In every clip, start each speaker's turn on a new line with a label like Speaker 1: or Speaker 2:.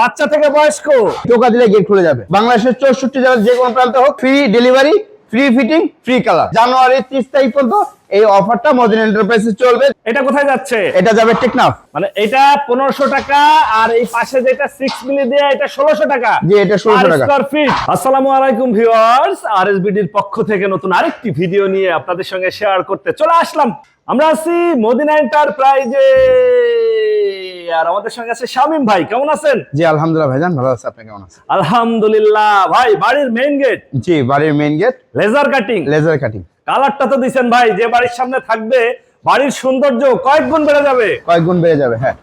Speaker 1: বাচ্চা থেকে বয়স্ক?
Speaker 2: টোকা দিলে গেট খুলে যাবে। বাংলাদেশের 64 জেলার যে কোনো প্রান্তে হোক, free delivery, free fitting, free colour. জানুয়ারি 30 তারিখ পর্যন্ত এই অফারটা মদিনা এন্টারপ্রাইজে চলবে।
Speaker 1: এটা কোথায় যাচ্ছে?
Speaker 2: এটা যাবে টেকনাফ।
Speaker 1: মানে এটা 1500 টাকা, আর এই পাশে যেটা 6 মিলি দিয়ে এটা 1600 টাকা।
Speaker 2: জি, এটা 1600 টাকা
Speaker 1: স্কয়ার ফিট। আসসালামু আলাইকুম ভিউয়ার্স, আরএসবিডির পক্ষ থেকে নতুন আরেকটি ভিডিও নিয়ে আপনাদের সঙ্গে শেয়ার করতে চলে আসলাম। আমরা আছি মদিনা এন্টারপ্রাইজে, আর আমাদের সঙ্গে আছে শামিম ভাই। কেমন আছেন?
Speaker 2: জি আলহামদুলিল্লাহ ভাইজান, ভালো আছে। আপনি কেমন আছেন?
Speaker 1: আলহামদুলিল্লাহ। ভাই বাড়ির মেইন গেট?
Speaker 2: জি, বাড়ির main gate.
Speaker 1: Laser cutting?
Speaker 2: Laser cutting.
Speaker 1: কালারটা তো দিবেন ভাই, যে বাড়ির সামনে থাকবে বাড়ির সৌন্দর্য কয়েক গুণ বেড়ে যাবে।
Speaker 2: কয়েক গুণ বেড়ে যাবে। হ্যাঁ।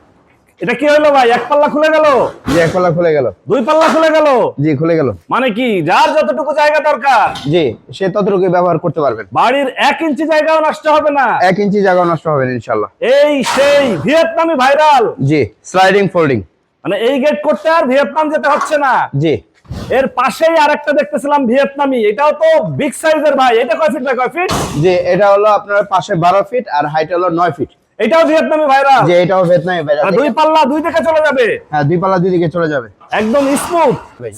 Speaker 1: এটা কি হলো ভাই, এক পাল্লা খুলে গেল?
Speaker 2: জি, এক পাল্লা খুলে গেল।
Speaker 1: দুই পাল্লা খুলে গেল?
Speaker 2: জি, খুলে গেল।
Speaker 1: মানে কি, যার যতটুকু জায়গা দরকার
Speaker 2: জি, সে ততটুকু ব্যবহার করতে পারবেন।
Speaker 1: বাড়ির 1 ইঞ্চি জায়গাও নষ্ট হবে না।
Speaker 2: 1 ইঞ্চি জায়গা নষ্ট হবে না ইনশাআল্লাহ।
Speaker 1: এই সেই ভিয়েতনামি ভাইরাল।
Speaker 2: জি, স্লাইডিং ফোল্ডিং।
Speaker 1: মানে এই গেট করতে আর ভিয়েতনাম যেতে হচ্ছে না।
Speaker 2: জি।
Speaker 1: এর পাশেই আরেকটা দেখতেছিলাম ভিয়েতনামি, এটাও তো বিগ সাইজের ভাই। এটা কয় ফিট বাই কয় ফিট?
Speaker 2: জি, এটা হলো আপনার পাশে 12 ফিট আর হাইট হলো 9 ফিট।
Speaker 1: এটাও ভিয়েতনামি ভাইরাল?
Speaker 2: জি, এটাও ভিয়েতনামি ভাইরাল।
Speaker 1: দুই পাল্লা দুই দিকে চলে যাবে?
Speaker 2: হ্যাঁ, দুই পাল্লা দুই দিকে চলে যাবে।
Speaker 1: একদম স্মুথ।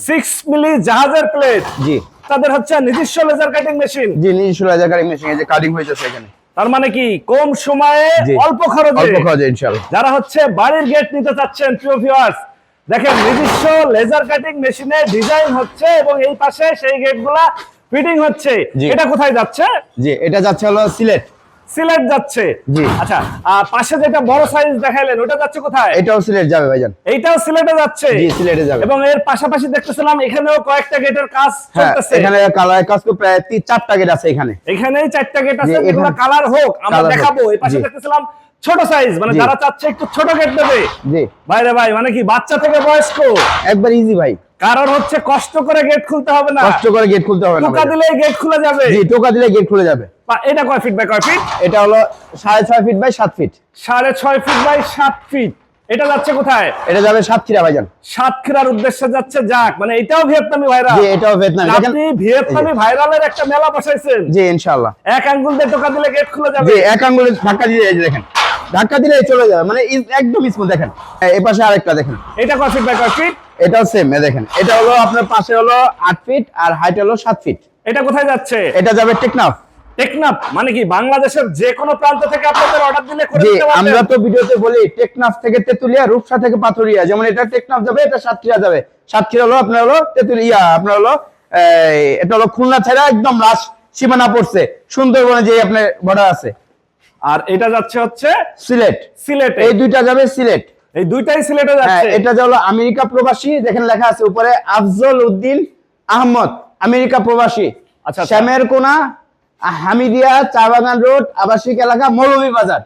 Speaker 1: 6 মিলি জাহাজের প্লেট।
Speaker 2: জি।
Speaker 1: তাদের হচ্ছে নিজস্ব লেজার কাটিং মেশিন।
Speaker 2: জি, নিজস্ব লেজার কাটিং মেশিন। এই যে কাটিং হয়েছে এখানে।
Speaker 1: তার মানে কি, কম সময়ে অল্প খরচে
Speaker 2: ইনশাআল্লাহ
Speaker 1: যারা হচ্ছে বাড়ির গেট নিতে চাচ্ছেন, প্রিয় ভিউয়ার্স দেখেন নিজস্ব লেজার কাটিং মেশিনে ডিজাইন হচ্ছে এবং এই পাশে সেই গেটগুলা ফিটিং হচ্ছে। এটা কোথায় যাচ্ছে?
Speaker 2: জি, এটা যাচ্ছে হলো সিলেট।
Speaker 1: সিলেট যাচ্ছে?
Speaker 2: জি।
Speaker 1: আচ্ছা, পাশে যেটা বড় সাইজ দেখাইলেন ওটা যাচ্ছে কোথায়?
Speaker 2: এটাও সিলেট যাবে ভাইজান।
Speaker 1: এইটাও সিলেটে যাচ্ছে?
Speaker 2: জি, সিলেটে যাবে।
Speaker 1: এবং এর পাশাপাশি দেখতেছিলাম এখানেও কয়েকটা গেটের কাজ চলতেছে।
Speaker 2: এখানে কালার কাজ তো প্রায় 4টা গেট আছে এখানে।
Speaker 1: এখানেই 4টা গেট আছে, যেগুলো কালার হোক আমরা দেখাবো। এই পাশে দেখতেছিলাম ছোট সাইজ, মানে যারা চাচ্ছে একটু ছোট গেট দেবে।
Speaker 2: জি
Speaker 1: ভাই রে ভাই, মানে কি বাচ্চা থেকে বয়স্ক
Speaker 2: একবার ইজি ভাই।
Speaker 1: কারণ হচ্ছে কষ্ট করে গেট খুলতে হবে না,
Speaker 2: কষ্ট করে গেট খুলতে হবে না।
Speaker 1: টোকা দিলেই গেট খুলে যাবে।
Speaker 2: জি, টোকা দিলে গেট খুলে যাবে।
Speaker 1: এটা কয় ফিট বাই কয় ফিট?
Speaker 2: এটা হলো 6.5 feet by 7 feet.
Speaker 1: 6.5 feet by 7 feet. এটা যাচ্ছে কোথায়?
Speaker 2: এটা যাবে সাতক্ষীরা ভাইজান।
Speaker 1: সাতক্ষীরার উদ্দেশ্যে যাচ্ছে। যাক, মানে এটাও ভিয়েতনামি ভাইরাল?
Speaker 2: জি, এটাও ভিয়েতনামি।
Speaker 1: আপনি ভিয়েতনামি ভাইরালের একটা মেলা বসাইছেন।
Speaker 2: জি ইনশাআল্লাহ।
Speaker 1: এক আঙ্গুল দিয়ে টোকা দিলে গেট খুলে যাবে?
Speaker 2: জি, এক আঙ্গুলে ধাক্কা দিয়ে এই যে দেখেন, ধাক্কা দিলে চলে যাবে, মানে একদম স্মুথ। দেখেন এই পাশে আরেকটা দেখেন।
Speaker 1: এটা কয় ফিট বাই কয় ফিট?
Speaker 2: এটাও সেম। দেখেন, এটা হলো আপনার পাশে হলো 8 ফিট আর হাইট হলো 7 ফিট।
Speaker 1: এটা কোথায় যাচ্ছে?
Speaker 2: এটা যাবে টেকনাফ।
Speaker 1: টেকনাফ মানে কি, বাংলাদেশের যে কোনো প্রান্ত থেকে আপনাদের অর্ডার দিলে করে
Speaker 2: জি,
Speaker 1: দিতে পারবেন?
Speaker 2: আমরা তো ভিডিওতে বলি টেকনাফ থেকে তেতুলিয়া, রূপসা থেকে পাথুরিয়া। যেমন এটা টেকনাফ যাবে, এটা সাতক্ষীরা যাবে। সাতক্ষীরা হলো আপনার হলো তেতুলিয়া, আপনার হলো এটা হলো খুলনা ছাড়া একদম লাস্ট সীমানা পড়ছে, সুন্দরবনে যে আপনার বর্ডার আছে।
Speaker 1: আর এটা যাচ্ছে হচ্ছে
Speaker 2: সিলেট।
Speaker 1: সিলেটে?
Speaker 2: এই দুইটা যাবে সিলেট।
Speaker 1: এই দুইটাই সিলেটে
Speaker 2: হ্যাঁ,
Speaker 1: যাচ্ছে?
Speaker 2: এটা হলো আমেরিকা প্রবাসী। দেখেন লেখা আছে উপরে আফজল উদ্দিন আহমদ, আমেরিকা প্রবাসী।
Speaker 1: আচ্ছা,
Speaker 2: শ্যামের কোনা, হামিদিয়া, চা বাগান রোড, আবাসিক এলাকা, মৌলভী বাজার।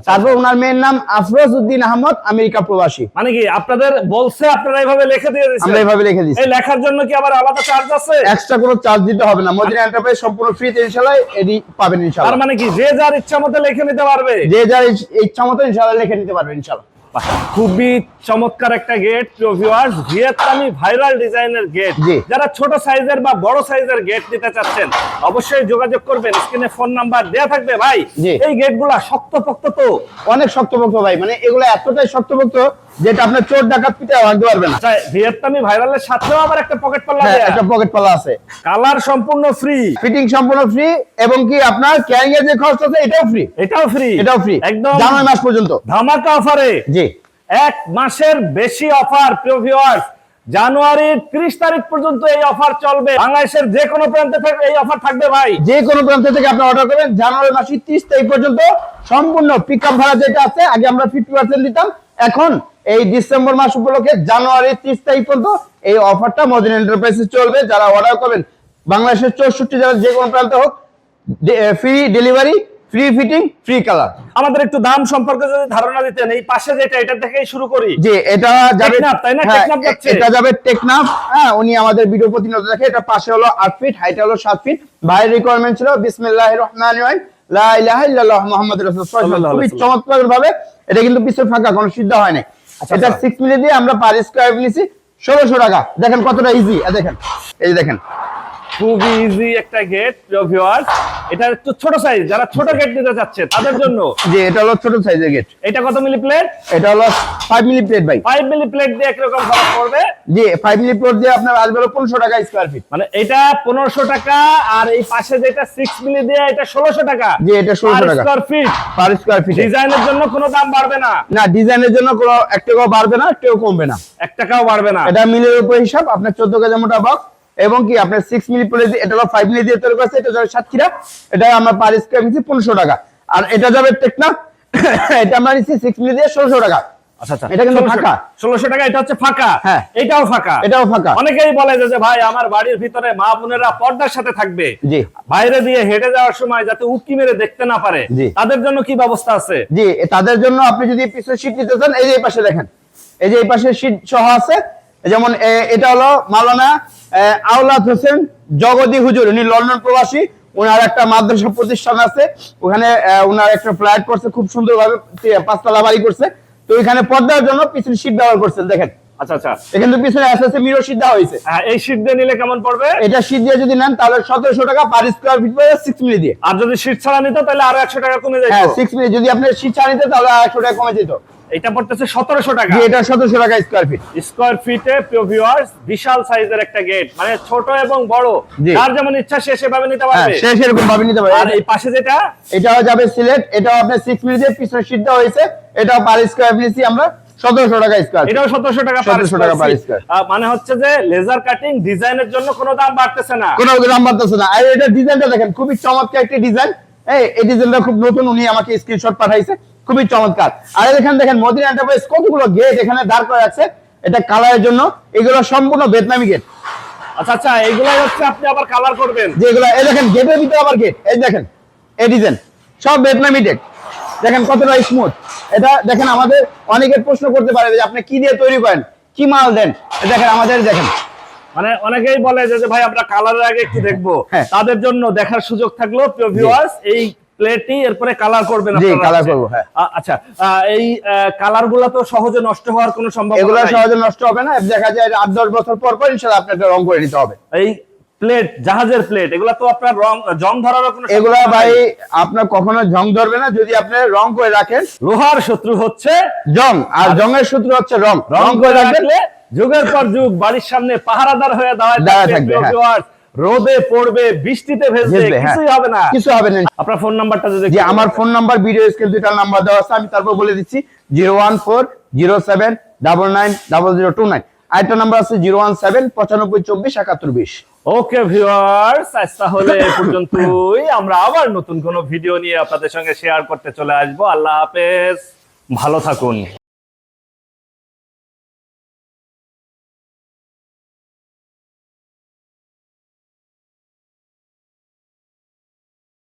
Speaker 2: তারপর ওনার মেয়ের নাম আফরোজ উদ্দিন আহমদ, আমেরিকা প্রবাসী।
Speaker 1: মানে কি আপনাদের বলছে, আপনারা এইভাবে লিখে দিয়ে দিয়েছেন?
Speaker 2: আমরা এইভাবে লিখে দিয়েছি।
Speaker 1: এই লেখার জন্য কি আবার আলাদা চার্জ আছে?
Speaker 2: এক্সট্রা কোনো চার্জ দিতে হবে না। মদিনা এন্টারপ্রাইজ সম্পূর্ণ ফ্রিতে ইনশাআল্লাহ এডি পাবেন ইনশাআল্লাহ।
Speaker 1: তার মানে কি যে যার ইচ্ছা মতো লিখে নিতে পারবে?
Speaker 2: যে যার ইচ্ছা মতো ইনশাআল্লাহ লিখে নিতে পারবে ইনশাআল্লাহ।
Speaker 1: খুবই চমৎকার একটা গেট, ভিউয়ার্স ভিয়েতনামি ভাইরাল ডিজাইনের গেট। যারা ছোট সাইজের বা বড় সাইজের গেট নিতে চাচ্ছেন অবশ্যই যোগাযোগ করবেন, স্ক্রিনে ফোন নাম্বার দেয়া থাকবে। ভাই এই গেটগুলা শক্তপোক্ত তো?
Speaker 2: অনেক শক্তপোক্ত ভাই, মানে এগুলো এতটাই শক্তপোক্ত যেটা আপনার চোর ডাকাত পিঠে ভাঙতে পারবে না।
Speaker 1: ভিয়েতনামি ভাইরালের সাথেও আবার একটা পকেট পাল্লা দেয়া?
Speaker 2: একটা পকেট পাল্লা আছে।
Speaker 1: কালার সম্পূর্ণ ফ্রি,
Speaker 2: ফিটিং সম্পূর্ণ ফ্রি, এবং কি আপনার ক্যারিং এর যে খরচ আছে এটাও ফ্রি।
Speaker 1: এটাও ফ্রি?
Speaker 2: এটাও ফ্রি
Speaker 1: একদম
Speaker 2: জানুয়ারি মাস পর্যন্ত
Speaker 1: ধামাকা অফারে।
Speaker 2: জি,
Speaker 1: 1 মাসের বেশি অফার, প্রিয় ভিউয়ার্স। জানুয়ারির 30 তারিখ পর্যন্ত এই অফার চলবে। বাংলাদেশের যে কোনো প্রান্তে থেকে এই অফার থাকবে ভাই।
Speaker 2: যে কোনো প্রান্ত থেকে আপনি অর্ডার করবেন জানুয়ারি মাসের 30 তারিখ পর্যন্ত। সম্পূর্ণ পিকআপ ভাড়া যেটা আছে, আগে আমরা 50% দিতাম, এখন এই ডিসেম্বর মাস উপলক্ষে জানুয়ারি 30 তারিখ পর্যন্ত এই অফারটা মদিনা এন্টারপ্রাইজে চলবে। যারা অর্ডার করবেন বাংলাদেশের 64 জেলার যে কোনো প্রান্তে হোক, free delivery, free fitting, free colour.
Speaker 1: আমাদের একটু দাম সম্পর্কে যদি ধারণা দিতেন। এই পাশে যেটা, এটা থেকেই শুরু করি।
Speaker 2: জি, এটা যাবে
Speaker 1: টেকনাফ, তাই না? টেকনাফ যাচ্ছে?
Speaker 2: এটা যাবে টেকনাফ। হ্যাঁ, উনি আমাদের ভিডিও প্রতিনিয়ত দেখে। এটা পাশে হলো 8 ফিট, হাইট হলো 7 ফিট। ভাইয়ের রিকোয়ারমেন্ট ছিল বিসমিল্লাহির রহমানির রহিম, লা ইলাহা ইল্লাল্লাহ মুহাম্মাদুর রাসূলুল্লাহ। খুবই চমৎকার ভাবে এটা কিন্তু পিছনে ফাঁকা, কোনো সিদ্ধ হয় না। এটা 6 মিলি দিয়ে আমরা পার স্কয়ার নিছি 1600 টাকা। দেখেন কতটা ইজি। দেখেন, এই যে দেখেন
Speaker 1: খুবই ইজি একটা গেট ভিউয়ার্স। এটা একটু ছোট সাইজ, যারা ছোট গেট নিতে যাচ্ছে তাদের জন্য।
Speaker 2: জি, এটা হলো ছোট সাইজের গেট।
Speaker 1: এটা কত মিলি প্লেট?
Speaker 2: এটা হলো 5 মিলি প্লেট ভাই।
Speaker 1: 5 মিলি প্লেট দিয়ে একরকম খরচ পড়বে।
Speaker 2: জি, 5 মিলি প্লেট দিয়ে আপনার আসবে 1500 টাকা স্কয়ার ফিট।
Speaker 1: মানে এটা 1500 টাকা, আর এই পাশে যেটা 6 মিলি দিয়ে এটা 1600 টাকা।
Speaker 2: জি, এটা 1600 টাকা
Speaker 1: square feet.
Speaker 2: Per square feet.
Speaker 1: ডিজাইনের জন্য কোনো দাম বাড়বে না?
Speaker 2: না, ডিজাইনের জন্য কোনো 1 টাকাও বাড়বে না, 1 টাকাও কমবে না।
Speaker 1: 1 টাকাও বাড়বে না।
Speaker 2: এটা মিলের উপর হিসাব। আপনার 14 কেজি মোটা বক্স এবং কি আপনার 6 মিলি প্লেট দিয়ে, এটা হলো 5 মিলি দিয়ে তৈরি করেছে। এটা যাবে সাতক্ষীরা, এটা আমরা পার স্কয়ার ফিট 1500 টাকা। আর এটা যাবে টেকনাফ, এটা আমরা নিচ্ছি 6 মিলি দিয়ে 1600 টাকা।
Speaker 1: আচ্ছা আচ্ছা,
Speaker 2: এটা কিন্তু ফাঁকা
Speaker 1: 1600 টাকা। এটা হচ্ছে ফাঁকা।
Speaker 2: হ্যাঁ,
Speaker 1: এটাও ফাঁকা।
Speaker 2: এটাও ফাঁকা।
Speaker 1: অনেকেই বলে যে ভাই আমার বাড়ির ভিতরে মা বোনেরা পর্দার সাথে থাকবে,
Speaker 2: জি,
Speaker 1: বাইরে দিয়ে হেঁটে যাওয়ার সময় যাতে উকি মেরে দেখতে না পারে,
Speaker 2: জি,
Speaker 1: তাদের জন্য কি ব্যবস্থা আছে?
Speaker 2: জি, তাদের জন্য আপনি যদি পিছনে শীট নিতে চান, এই যে এই পাশে দেখেন, এই যে এই পাশে শীট সহ আছে। যেমন এটা হলো মাওলানা আওলাদ হোসেন জগদী হুজুর, উনি লন্ডন প্রবাসী। ওনার একটা মাদ্রাসা প্রতিষ্ঠান আছে, ওখানে ওনার একটা ফ্ল্যাট করছে, খুব সুন্দরভাবে 5 তলা বাড়ি করছে। তো এখানে পর্দার জন্য পিছনে শীট ব্যবহার করছেন, দেখেন।
Speaker 1: আচ্ছা আচ্ছা,
Speaker 2: এখানে পিছনে এসএসএ মিরর শীট দেওয়া হয়েছে।
Speaker 1: এই শীট দিয়ে নিলে কেমন পড়বে?
Speaker 2: এটা শীট দিয়ে যদি নেন তাহলে 1700 টাকা পার স্কয়ার ফিট পড়বে 6 মিলি দিয়ে।
Speaker 1: আর যদি শীট ছাড়া নিত তাহলে আরো 100 টাকা কমে
Speaker 2: হ্যাঁ,
Speaker 1: যাইতো।
Speaker 2: 6 মিলি যদি আপনি শীট ছাড়া নিতেন তাহলে 100 টাকা কমে যেত।
Speaker 1: এটা পড়তেছে 1700 টাকা।
Speaker 2: জি, এটা 1700 টাকা স্কয়ার ফিট।
Speaker 1: স্কয়ার ফিটে প্রিয় ভিউয়ার্স, বিশাল সাইজের একটা গেট, মানে ছোট এবং বড়, যার যেমন ইচ্ছা সে সেভাবে নিতে
Speaker 2: হ্যাঁ,
Speaker 1: পারবে।
Speaker 2: সে সেরকম ভাবে নিতে পারবে।
Speaker 1: আর এই পাশে যেটা,
Speaker 2: এটাও যাবে সিলেট, এটাও আপনার 6 মিলি দিয়ে পিছনে শীট দেওয়া হয়েছে। এটাও পার স্কয়ার ফিট আমরা 1700 টাকা স্কয়ার।
Speaker 1: এটাও 1700 টাকা
Speaker 2: 1700 টাকা পার স্কয়ার।
Speaker 1: মানে হচ্ছে যে লেজার কাটিং ডিজাইনের জন্য কোনো দাম বাড়তেছে না,
Speaker 2: কোনো দাম বাড়তেছে না। আর এটা ডিজাইনটা দেখেন, খুবই চমৎকার একটা ডিজাইন। এই ডিজাইনটা খুব নতুন, উনি আমাকে স্ক্রিনশট পাঠাইছে, খুবই চমৎকার। আর এখানে দেখেন মদিনা এন্টারপ্রাইজ কতগুলো গেট এখানে দাঁড় করে আছে, এটা কালারের জন্য। এগুলো সম্পূর্ণ ভিয়েতনামি গেট।
Speaker 1: আচ্ছা আচ্ছা, এইগুলাই হচ্ছে আপনি আবার কালার করবেন?
Speaker 2: যেগুলো এই দেখেন গেটের ভিতরে আবার গেট, এই দেখেন এই ডিজাইন সব ভিয়েতনামি গেট। দেখেন কতটা স্মুথ। এটা দেখেন, আমাদের অনেকে প্রশ্ন করতে পারে যে আপনি কি দিয়ে তৈরি করেন, কি মাল দেন। দেখেন আমাদের, দেখেন
Speaker 1: মানে অনেকেই বলে যে ভাই আমরা কালারের আগে একটু দেখবো, তাদের জন্য দেখার সুযোগ থাকলো প্রিয় ভিউয়ার্স, এই প্লেটই এরপরে কালার করবেন
Speaker 2: জি,
Speaker 1: আপনারা?
Speaker 2: কালার করব। হ্যাঁ,
Speaker 1: আচ্ছা, এই কালার গুলা তো সহজে নষ্ট হওয়ার কোনো সম্ভাবনা
Speaker 2: এগুলো
Speaker 1: নাই?
Speaker 2: সহজে নষ্ট হবে না, দেখা যায় 8-10 বছর পর পর ইনশাআল্লাহ আপনাকে রং করে নিতে হবে।
Speaker 1: এই প্লেট, জাহাজের প্লেট, এগুলা তো আপনার জং ধরার কোনো
Speaker 2: এগুলা
Speaker 1: সম্ভাবনা
Speaker 2: ভাই
Speaker 1: নাই?
Speaker 2: আপনার কখনো জং ধরবে না যদি আপনি রং করে রাখেন।
Speaker 1: লোহার শত্রু হচ্ছে
Speaker 2: জং, আর জংয়ের শত্রু হচ্ছে রং।
Speaker 1: রং করে রাখলে যুগের পর যুগ বাড়ির সামনে পাহারাদার হয়ে দাঁড়ায় থাকবে। রোদে পড়বে, বৃষ্টিতে ভেজবে, কিছুই হবে না,
Speaker 2: কিছু হবে না।
Speaker 1: আপনার ফোন নাম্বারটা যদি?
Speaker 2: যে আমার ফোন নাম্বার ভিডিও স্ক্রিন দুইটা নাম্বার দেওয়া আছে, আমি তারপর বলে দিচ্ছি 01407990029। আরেকটা নাম্বার আছে 01795247120।
Speaker 1: ওকে ভিউয়ার্স, আজ তাহলে এই পর্যন্তই। আমরা আবার নতুন কোনো ভিডিও নিয়ে আপনাদের সঙ্গে শেয়ার করতে চলে আসবো। আল্লাহ হাফেজ, ভালো থাকুন।